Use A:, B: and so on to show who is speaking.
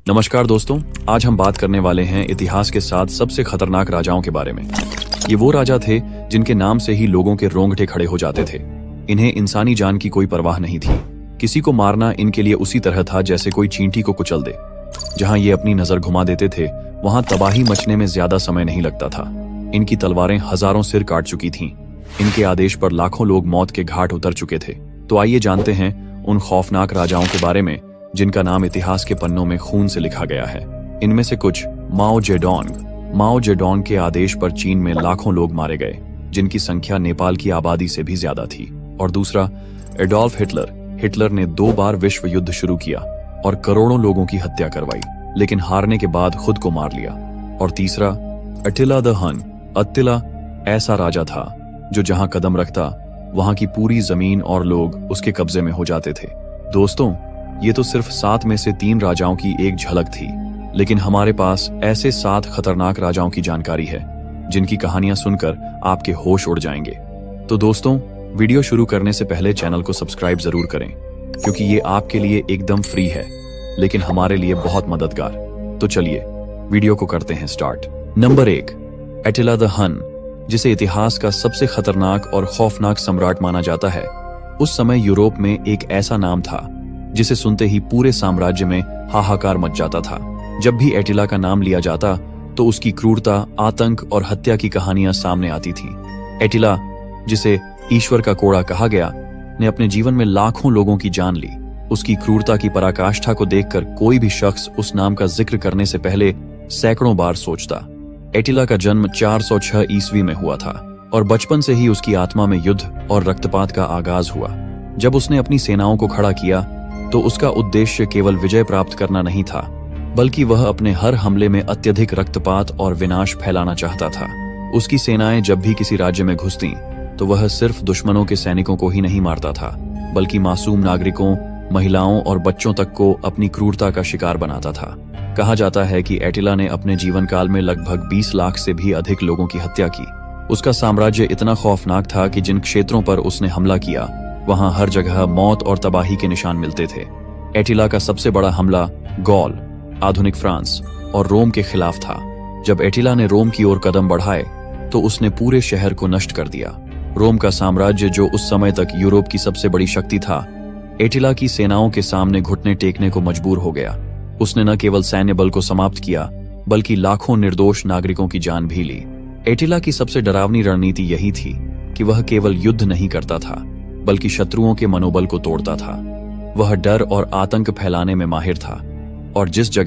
A: नमस्कार दोस्तों, आज हम बात करने वाले हैं इतिहास के 7 सबसे खतरनाक राजाओं के बारे में। ये वो राजा थे जिनके नाम से ही लोगों के रोंगटे खड़े हो जाते थे। इन्हें इंसानी जान की कोई परवाह नहीं थी। किसी को मारना इनके लिए उसी तरह था जैसे कोई चींटी को कुचल दे। जहां ये अपनी नजर घुमा देते थे वहां तबाही मचने में ज्यादा समय नहीं लगता था। इनकी तलवारें हजारों सिर काट चुकी थीं। इनके आदेश पर लाखों लोग मौत के घाट उतर चुके थे। तो आइए जानते हैं उन खौफनाक राजाओं के बारे में जिनका नाम इतिहास के पन्नों में खून से लिखा गया है। इनमें से कुछ माओ जेडोंग के आदेश पर चीन में लाखों लोग मारे गए, जिनकी संख्या नेपाल की आबादी से भी ज्यादा थी। और दूसरा एडोल्फ हिटलर ने 2 बार विश्व युद्ध शुरू किया और करोड़ों लोगों की हत्या करवाई, लेकिन हारने के बाद खुद को मार लिया। और तीसरा अटिला द हन। अत्तिला ऐसा राजा था जो जहां कदम रखता वहां की पूरी जमीन और लोग उसके कब्जे में हो जाते थे। दोस्तों, ये तो सिर्फ 7 में से 3 राजाओं की एक झलक थी, लेकिन हमारे पास ऐसे 7 खतरनाक राजाओं की जानकारी है जिनकी कहानियां सुनकर आपके होश उड़ जाएंगे। तो दोस्तों, वीडियो शुरू करने से पहले चैनल को सब्सक्राइब जरूर करें, क्योंकि ये आपके लिए एकदम फ्री है, लेकिन हमारे लिए बहुत मददगार। तो चलिए वीडियो को करते हैं स्टार्ट। नंबर 1, अटिला द हन, जिसे इतिहास का सबसे खतरनाक और खौफनाक सम्राट माना जाता है। उस समय यूरोप में एक ऐसा नाम था जिसे सुनते ही पूरे साम्राज्य में हाहाकार मच जाता था। जब भी एटिला का नाम लिया जाता तो उसकी क्रूरता, आतंक और हत्या की कहानियां सामने आती थीं। एटिला, जिसे ईश्वर का कोड़ा कहा गया, ने अपने जीवन में लाखों लोगों की जान ली। उसकी क्रूरता की पराकाष्ठा को देखकर कोई भी शख्स उस नाम का जिक्र करने से पहले सैकड़ों बार सोचता। एटिला का जन्म 406 ईस्वी में हुआ था और बचपन से ही उसकी आत्मा में युद्ध और रक्तपात का आगाज हुआ। जब उसने अपनी सेनाओं को खड़ा किया तो उसका उद्देश्य केवल विजय प्राप्त करना नहीं था, बल्कि वह अपने हर हमले में अत्यधिक रक्तपात और विनाश फैलाना चाहता था। उसकी सेनाएं जब भी किसी राज्य में घुसतीं, तो वह सिर्फ दुश्मनों के सैनिकों को ही नहीं मारता था, बल्कि मासूम नागरिकों, महिलाओं और बच्चों तक को अपनी क्रूरता का शिकार बनाता था। कहा जाता है कि एटिला ने अपने जीवन काल में लगभग 20 लाख से भी अधिक लोगों की हत्या की। उसका साम्राज्य इतना खौफनाक था कि जिन क्षेत्रों पर उसने हमला किया वहां हर जगह मौत और तबाही के निशान मिलते थे। एटिला का सबसे बड़ा हमला गौल, आधुनिक फ्रांस और रोम के खिलाफ था। जब एटिला ने रोम की ओर कदम बढ़ाए तो उसने पूरे शहर को नष्ट कर दिया। रोम का साम्राज्य, जो उस समय तक यूरोप की सबसे बड़ी शक्ति था, एटिला की सेनाओं के सामने घुटने टेकने को मजबूर हो गया। उसने न केवल सैन्य बल को समाप्त किया, बल्कि लाखों निर्दोष नागरिकों की जान भी ली। एटिला की सबसे डरावनी रणनीति यही थी कि वह केवल युद्ध नहीं करता था, बल्कि शत्रुओं के मनोबल को तोड़ता था। वह डर और आतंक फैलाने में माहिर था और जिस जगह